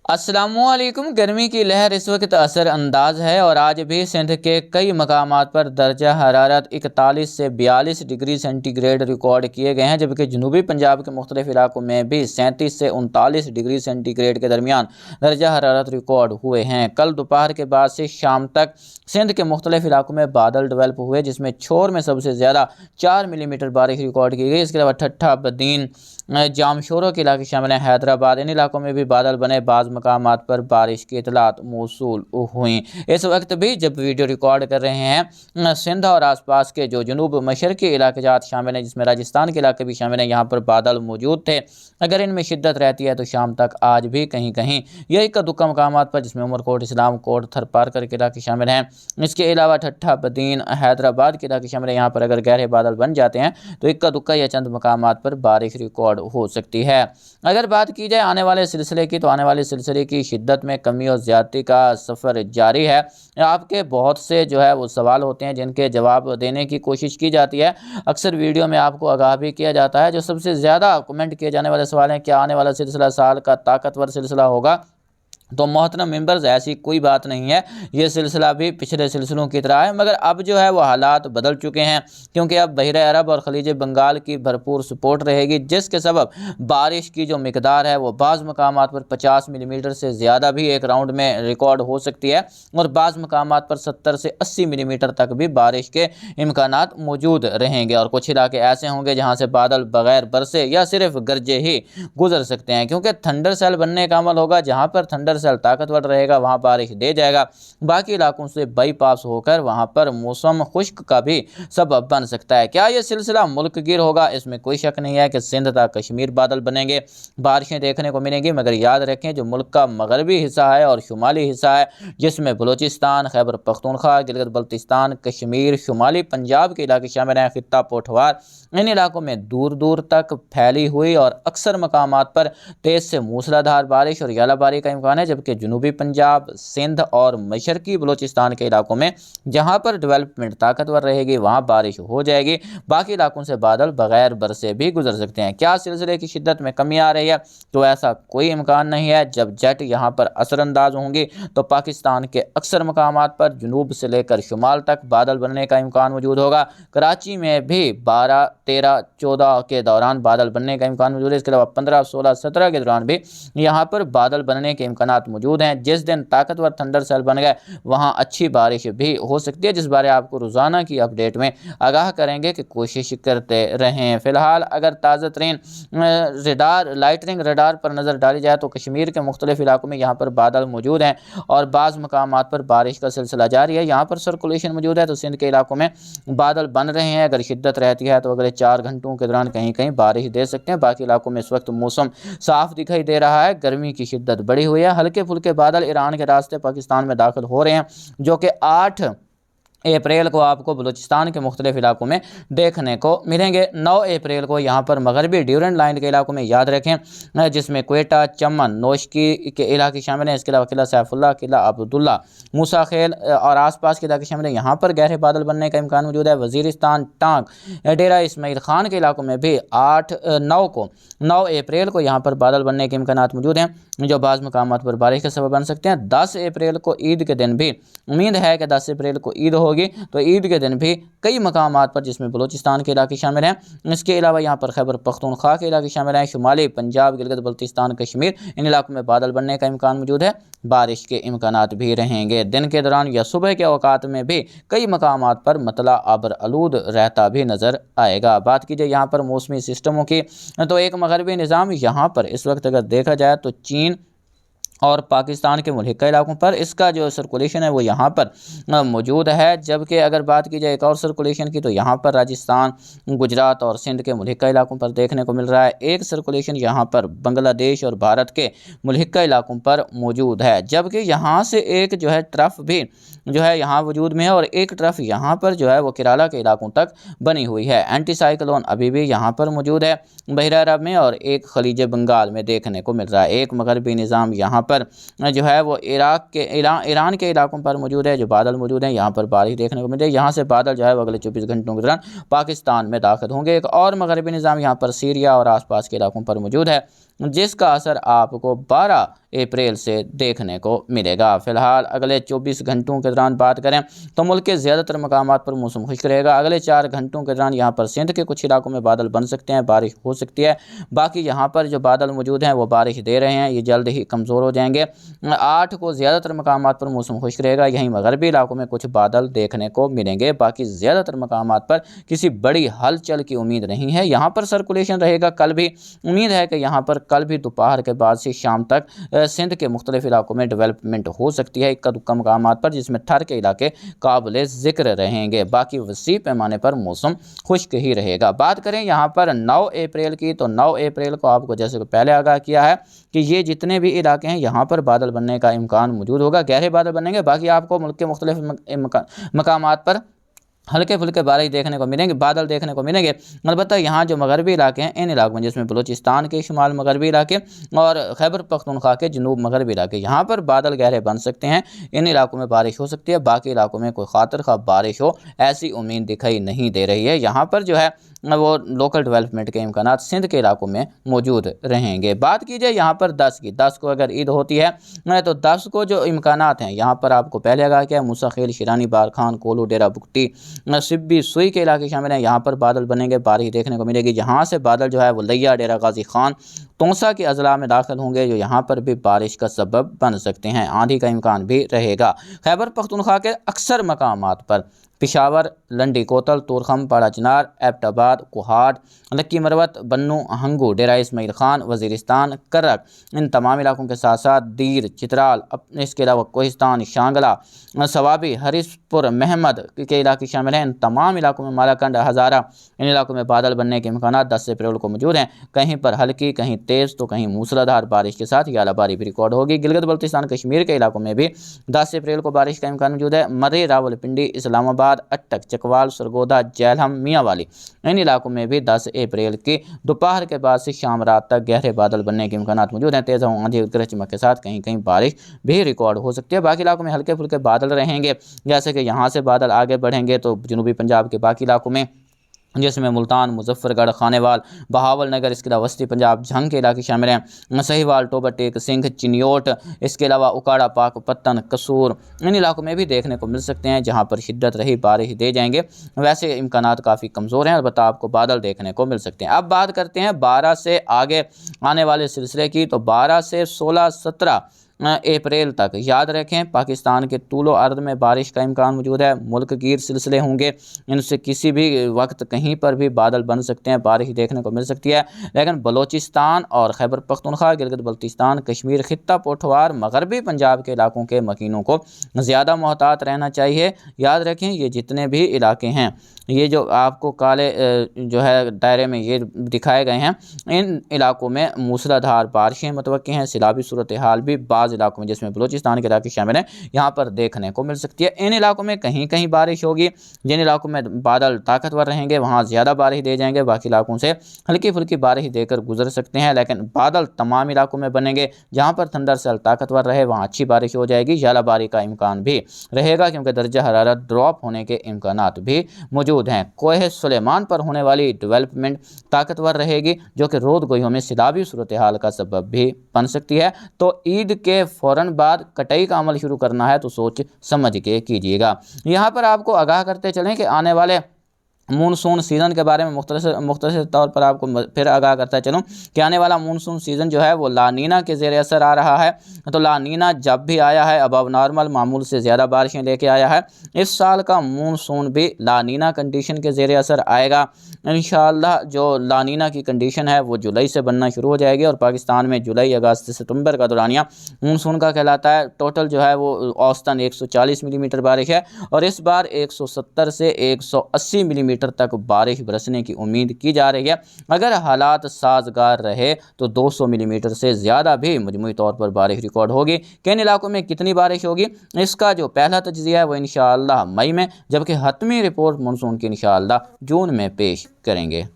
अस्सलामुअलैकुम। गर्मी की लहर इस वक्त असर अंदाज है और आज भी सिंध के कई मकामात पर दर्जा हरारत 41 से 42 डिग्री सेंटीग्रेड रिकॉर्ड किए गए हैं, जबकि जनूबी पंजाब के मुख्तलिफ इलाकों में भी 37 से 39 डिग्री सेंटीग्रेड के दरमियान दर्जा हरारत रिकॉर्ड हुए हैं। कल दोपहर के बाद से शाम तक सिंध के मुख्तलिफ इलाकों में बादल डेवलप हुए, जिसमें छोर में सबसे ज़्यादा 4 मिलीमीटर बारिश रिकॉर्ड की गई। इसके अलावा ठट्ठा, बदीन, जामशोरों के इलाके शामिल हैं। हैदराबाद, इन इलाकों में भी बादल बने, बाज़ मकामात पर बारिश की इतलात मौसूल हुई। इस वक्त भी जब वीडियो रिकॉर्ड कर रहे हैं, सिंध और आसपास के जो जनूब मशरकी इलाके जात शामिल हैं, जिसमें राजस्थान के इलाके भी शामिल हैं, यहाँ पर बादल मौजूद थे। अगर इनमें शिद्दत रहती है तो शाम तक आज भी कहीं कहीं यह इक्का दुक्का मकामात पर, जिसमें उमरकोट, इस्लाम कोट, थरपारकर के इलाके शामिल हैं। इसके अलावा ठट्ठा, बदीन, हैदराबाद के इलाके शामिल हैं। यहाँ पर अगर गहरे बादल बन जाते हैं तो इक्का दुक्का या चंद मकामात पर बारिश रिकॉर्ड हो सकती है। अगर बात की जाए आने वाले सिलसिले की, तो आने वाले सिलसिले की शिद्दत में कमी और ज़्यादती का सफ़र जारी है। आपके बहुत से जो है वो सवाल होते हैं जिनके जवाब देने की कोशिश की जाती है। अक्सर वीडियो में आपको आगाह भी किया जाता है। जो सबसे ज़्यादा कमेंट किए जाने वाले सवाल हैं, क्या आने वाला सिलसिला साल का ताकतवर सिलसिला होगा? तो मोहतरम मेंबर्स, ऐसी कोई बात नहीं है। ये सिलसिला भी पिछले सिलसिलों की तरह है, मगर अब जो है वो हालात बदल चुके हैं, क्योंकि अब बहरे अरब और खलीज बंगाल की भरपूर सपोर्ट रहेगी, जिसके सबब बारिश की जो मिकदार है वो बाज़ मकामात पर 50 मिलीमीटर से ज़्यादा भी एक राउंड में रिकॉर्ड हो सकती है, और बाज़ मकामात पर 70 से 80 मिलीमीटर तक भी बारिश के इम्कानात मौजूद रहेंगे। और कुछ इलाके ऐसे होंगे जहाँ से बादल बगैर बरसे या सिर्फ गरजे ही गुजर सकते हैं, क्योंकि थंडर सेल बनने का अमल होगा। जहाँ पर थंडर सेल ताकतवर रहेगा वहां बारिश दे जाएगा, बाकी इलाकों से बाईपास होकर वहां पर मौसम खुश्क का भी सबब बन सकता है। क्या यह सिलसिला मुल्क गिर होगा? इसमें कोई शक नहीं है कि सिंध तक कश्मीर बादल बनेंगे, बारिशें देखने को मिलेंगी, मगर याद रखें जो मुल्क का मगरबी हिस्सा है और शुमाली हिस्सा है, जिसमें बलूचिस्तान, खैबर पख्तूनख्वा, गिलगित बल्तिस्तान, कश्मीर, शुमाली पंजाब के इलाके शामिल हैं, खित्ता पोठवार, इन इलाकों में दूर दूर तक फैली हुई और अक्सर मकामात पर तेज से मूसलाधार बारिश और यालाबारी का इम्कान है। जबकि जनूबी पंजाब, सिंध और मशरकी बलूचिस्तान के इलाकों में जहां पर डेवलपमेंट ताकतवर रहेगी वहां बारिश हो जाएगी, बाकी इलाकों से बादल बगैर बरसे भी गुजर सकते हैं। क्या सिलसिले की शिद्दत में कमी आ रही है? तो ऐसा कोई इम्कान नहीं है। जब जेट यहां पर असरअंदाज होंगी तो पाकिस्तान के अक्सर मकामात पर जनूब से लेकर शुमाल तक बादल बनने का इम्कान मौजूद होगा। कराची में भी 12, 13, 14 के दौरान बादल बनने का इम्कान मौजूद है। इसके अलावा 15, 16, 17 के दौरान भी यहाँ पर बादल बनने के इम्कान मौजूद हैं। जिस दिन ताकतवर थंडर सेल बन गए वहाँ अच्छी बारिश भी हो सकती है, जिस बारे आपको रोज़ाना की अपडेट में आगाह करेंगे कि कोशिश करते रहें। फिलहाल अगर ताज़ा तरीन लाइटनिंग रडार पर नज़र डाली जाए तो कश्मीर के मुख्तलिफ इलाकों में यहाँ पर बादल मौजूद हैं और बाज़ मकामात पर बारिश का सिलसिला जारी है। यहाँ पर सर्कुलेशन मौजूद है, तो सिंध के इलाकों में बादल बन रहे हैं। अगर शिद्दत रहती है तो अगले 4 घंटों के दौरान कहीं कहीं बारिश दे सकते हैं। बाकी इलाकों में इस वक्त मौसम साफ दिखाई दे रहा है। गर्मी की शिद्दत बढ़ी हुई है। हल्के फुल्के बादल ईरान के रास्ते पाकिस्तान में दाखिल हो रहे हैं, जो कि 8 अप्रैल को आपको बलूचिस्तान के मुख्तलिफ इलाकों में देखने को मिलेंगे। 9 अप्रैल को यहाँ पर मगरबी ड्यूरेंट लाइन के इलाकों में याद रखें, जिसमें क्वेटा, चमन, नोशकी के इलाके शामिल हैं। इसके अलावा किला सैफुल्ला, किला अब्दुल्ला, मूसा खेल और आसपास के इलाके शामिल हैं। यहाँ पर गहरे बादल बनने का इम्कान मौजूद है। वजीरिस्तान, टांग, डेरा इस्माइल खान के इलाकों में भी 9 अप्रैल को यहाँ पर बादल बनने के इम्कान मौजूद हैं, जो बाज़ मकामात पर बारिश का सबब बन सकते हैं। 10 अप्रैल को ईद के दिन भी उम्मीद है कि 10 अप्रैल को ईद होगी, तो ईद के दिन भी कई मकामात पर, जिसमें बलूचिस्तान के इलाके शामिल हैं, इसके अलावा यहाँ पर खैबर पख्तूनख्वा के इलाके शामिल हैं, शुमाली पंजाब, गिलगित बल्तिस्तान, कश्मीर, इन इलाकों में बादल बनने का इम्कान मौजूद है। बारिश के इम्कानात भी रहेंगे। दिन के दौरान या सुबह के औकात में भी कई मकामात पर मतला आबर आलूद रहता भी नज़र आएगा। बात कीजिए यहाँ पर मौसमी सिस्टमों की, तो एक मगरबी निज़ाम यहाँ पर इस वक्त अगर देखा जाए तो चीन और पाकिस्तान के मुल्हिका इलाकों पर इसका जो सर्कुलेशन है वो यहाँ पर मौजूद है। जबकि अगर बात की जाए एक और सर्कुलेशन की, तो यहाँ पर राजस्थान, गुजरात और सिंध के मुल्हिका इलाकों पर देखने को मिल रहा है। एक सर्कुलेशन यहाँ पर बांग्लादेश और भारत के मुल्हिका इलाकों पर मौजूद है, जबकि यहाँ से एक जो है ट्रफ भी जो है यहाँ वजूद में है, और एक ट्रफ यहाँ पर जो है वो केरला के इलाकों तक बनी हुई है। एंटी साइक्लोन अभी भी यहाँ पर मौजूद है बहरे अरब में, और एक खलीज बंगाल में देखने को मिल रहा है। एक मगरबी निज़ाम यहाँ पर जो है वो ईरान के इलाकों पर मौजूद है, जो बादल मौजूद हैं। यहाँ पर बारिश देखने को मिल रही है। यहाँ से बादल जो है वो अगले 24 घंटों के दौरान पाकिस्तान में दाखिल होंगे। एक और मगरबी निज़ाम यहाँ पर सीरिया और आसपास के इलाकों पर मौजूद है, जिसका असर आपको 12 अप्रैल से देखने को मिलेगा। फिलहाल अगले 24 घंटों के दौरान बात करें तो मुल्क के ज़्यादातर मकामात पर मौसम खुश्क रहेगा। अगले 4 घंटों के दौरान यहाँ पर सिंध के कुछ इलाकों में बादल बन सकते हैं, बारिश हो सकती है। बाकी यहाँ पर जो बादल मौजूद हैं वो बारिश दे रहे हैं, ये जल्द ही कमज़ोर हो जाएंगे। 8 को ज़्यादातर मकामात पर मौसम खुश्क रहेगा, यहीं मगरबी इलाकों में कुछ बादल देखने को मिलेंगे। बाकी ज़्यादातर मकामात पर किसी बड़ी हलचल की उम्मीद नहीं है। यहाँ पर सर्कुलेशन रहेगा कल भी। उम्मीद है कि यहाँ पर कल भी दोपहर के बाद से शाम तक सिंध के मुख्तलिफ इलाकों में डेवलपमेंट हो सकती है इक्का दुक्का मकामात पर, जिसमें ठर के इलाके काबिल ज़िक्र रहेंगे। बाकी वसी पैमाने पर मौसम खुश्क ही रहेगा। बात करें यहाँ पर 9 अप्रैल की, तो 9 अप्रैल को आपको जैसे पहले आगाह किया है कि ये जितने भी इलाके हैं यहाँ पर बादल बनने का इम्कान मौजूद होगा, गहरे बादल बनेंगे। बाकी आपको मुल्क के मुख्तलिफ मकामात पर हल्के फुल्के बारिश देखने को मिलेंगे, बादल देखने को मिलेंगे। अलबत्ता यहाँ जो मगरबी इलाके हैं, इन इलाकों में जिसमें बलूचिस्तान के शुमाल मगरबी इलाके और खैबर पख्तूनख्वा के जनूब मगरबी इलाके, यहाँ पर बादल गहरे बन सकते हैं। इन इलाकों में बारिश हो सकती है। बाकी इलाकों में कोई खातिर खा बारिश हो ऐसी उम्मीद दिखाई नहीं दे रही है। यहाँ पर जो है वो लोकल डेवलपमेंट के इम्कान सिंध के इलाकों में मौजूद रहेंगे। बात कीजिए यहाँ पर 10 की, 10 को अगर ईद होती है तो 10 को जो इम्कान हैं यहाँ पर आपको पहले आगाह किया, मूसा खेल, शिरानी, बारखान, कोलू, डेरा बुगटी, सिब्बी, सुई के इलाके शामिल हैं। यहाँ पर बादल बनेंगे, बारिश देखने को मिलेगी। यहाँ से बादल जो है वो लिया, डेरा गाजी खान, तोसा के अजला में दाखिल होंगे, जो यहाँ पर भी बारिश का सबब बन सकते हैं। आंधी का इम्कान भी रहेगा। खैबर पख्तूनख्वा के अक्सर मकामात पर पिशावर, लंडी कोतल, तोरखम, पाड़ा चिनार, एबटाबाद, कुहाड़, लक्की मरवत, बन्नू, हंगू, डेरा इस्माइल खान, वजीरिस्तान, करक, इन तमाम इलाकों के साथ साथ दीर, चित्राल, इसके अलावा कोहिस्तान, शांगला, सवाबी, हरीसपुर, महमद के इलाके शामिल हैं। इन तमाम इलाकों में मालाकंड, हज़ारा, इन इलाकों में बादल बनने के इम्कान 10 अप्रैल को मौजूद हैं। कहीं पर हल्की, कहीं तेज़ तो कहीं मूसलाधार बारिश के साथ यालाबारी भी रिकॉर्ड होगी। गिलगित बल्तिस्तान, कश्मीर के इलाकों में भी 10 अप्रैल को बारिश का इम्कान मौजूद है। मर्री, रावलपिंडी, इस्लामाबाद, अटक, चकवाल, सरगोदा, जैलहम, मियांवाली, इन इलाकों में भी 10 अप्रैल की दोपहर के बाद से शाम रात तक गहरे बादल बनने के इम्कान मौजूद हैं। तेज़ आंधी गरज चमक के साथ कहीं कहीं बारिश भी रिकॉर्ड हो सकती है। बाकी इलाकों में हल्के फुल्के बादल रहेंगे। जैसे कि यहाँ से बादल आगे बढ़ेंगे तो जनूबी पंजाब के बाकी इलाकों में, जिसमें मुल्तान, मुजफ्फरगढ़, खानेवाल, बहावल नगर, इसके अलावा वस्ती पंजाब, झंग के इलाके शामिल हैं। सहीवाल, टोबर टेक, सिंध, चिन्योट, इसके अलावा उकाड़ा, पाकपत्तन, कसूर, इन इलाकों में भी देखने को मिल सकते हैं, जहां पर शिद्दत रही बारिश दे जाएंगे। वैसे इम्कानात काफ़ी कमज़ोर हैं, अलबत्ता आपको बादल देखने को मिल सकते हैं। अब बात करते हैं 12 से आगे आने वाले सिलसिले की, तो 12 से 16, 17 अप्रैल तक याद रखें पाकिस्तान के तूलो अर्द में बारिश का इम्कान मौजूद है। मुल्क गिर सिलसिले होंगे, इनसे किसी भी वक्त कहीं पर भी बादल बन सकते हैं, बारिश देखने को मिल सकती है। लेकिन बलोचिस्तान और खैबर पख्तूनख्वा, गिलगित बल्तिस्तान, कश्मीर, खित्ता पोठवार, मगरबी पंजाब के इलाकों के मकीनों को ज़्यादा मोहतात रहना चाहिए। याद रखें ये जितने भी इलाके हैं, ये जो आपको काले जो है दायरे में ये दिखाए गए हैं, इन इलाकों में मूसलाधार बारिशें मुतवक्की हैं। सैलाबी सूरत हाल भी बाज़ इलाकों में, जिसमें बलूचिस्तान के इलाके शामिल हैं, यहाँ पर देखने को मिल सकती है। इन इलाकों में कहीं कहीं बारिश होगी। जिन इलाकों में बादल ताकतवर रहेंगे वहाँ ज़्यादा बारिश दे जाएंगे, बाकी इलाकों से हल्की फुल्की बारिश देकर गुजर सकते हैं। लेकिन बादल तमाम इलाकों में बनेंगे। जहाँ पर थंडर सेल ताकतवर रहे वहाँ अच्छी बारिश हो जाएगी। यालाबारी का इम्कान भी रहेगा, क्योंकि दर्जा हरारत ड्रॉप होने के इम्कान भी मौजूद हैं। कोहे सुलेमान पर होने वाली डेवलपमेंट ताकतवर रहेगी, जो कि रोद गोहियों में सैलाबी सूरत हाल का सबब भी बन सकती है। तो ईद के फ़ौरन बाद कटाई का अमल शुरू करना है तो सोच समझ के कीजिएगा। यहाँ पर आपको आगाह करते चलें कि आने वाले मूनसून सीज़न के बारे में मुख्तसर तौर पर आपको फिर आगाह करता चलूँ कि आने वाला मूनसून सीज़न जो है वो लानीना के ज़ेर असर आ रहा है। तो लानीना जब भी आया है अबव नॉर्मल, मामूल से ज़्यादा बारिशें लेके आया है। इस साल का मूनसून भी लानीना कंडीशन के ज़ेर असर आएगा। इंशाअल्लाह जो लानीना की कंडीशन है वो जुलाई से बनना शुरू हो जाएगी और पाकिस्तान में जुलाई, अगस्त, सितंबर का दौरानिया मूनसून का कहलाता है। टोटल जो है वो औसतन 140 मिलीमीटर बारिश है और इस बार 170 से 180 मिलीमीटर तक बारिश बरसने की उम्मीद की जा रही है। अगर हालात साजगार रहे तो 200 मिलीमीटर से ज़्यादा भी मजमूई तौर पर बारिश रिकॉर्ड होगी। किन इलाकों में कितनी बारिश होगी इसका जो पहला तज्ज़िया है वो इंशाअल्लाह मई में, जबकि हतमी रिपोर्ट मानसून की इंशाअल्लाह जून में पेश करेंगे।